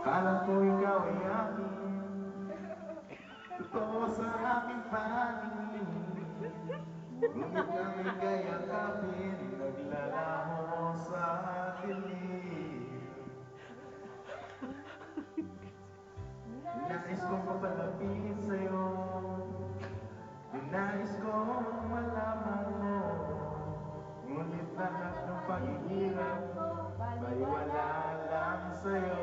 Alam ko ikaw ay akin, totoo sa aking paningin. Ngunit ang ika'y yakapin, naglalaho sa dilim. Nais kong papalapit sa'yo, nais kong malaman mo. Ngunit lahat ng paghihirap ay wala lang sa'yo.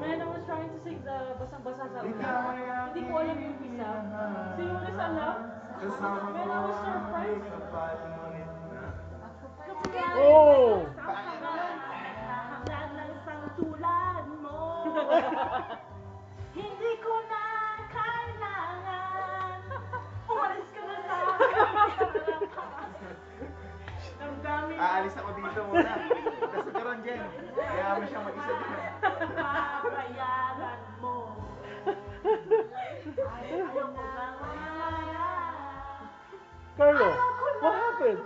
Man, I was trying to sing the Basang-Basa sa Ikaw una. ay Hindi ko alam yung umpisa. Si Yuris alam? kasama Man, ko I was ang may surprised. kapal, ngunit na Oh! Hanggang lang sang tulad mo. Hindi ko na kailangan. Umalis ka na sa akin. Damdamin mo. aalis ako dito muna. Tapos ka ron, Jen. Kaya mo siyang mag-isa dyan. Papayagan mo. Ayaw ko na mamaya. Carlo, what happened?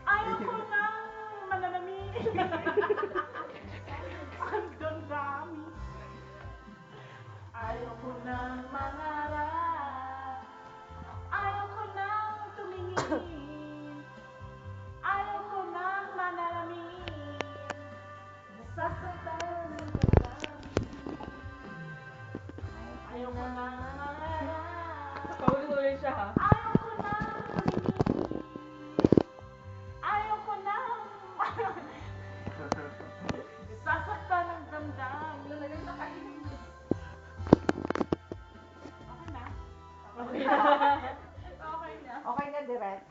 Ayaw ko nang mananamig. Ang damdami. Ayaw ko nang mangarap. Ayaw ko nang tumingin. Ayaw ko nang manalamin. Nasasaktan ang damdami. Ayaw ko nang mangarap. Paulit-ulit siya ha. Ayaw ko nang tumingin. Ayaw ko nang sasaktan ng damdamin. Talagang nakainom. Okay na? Okay na. Okay na. Okay na, direct.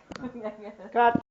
Cut!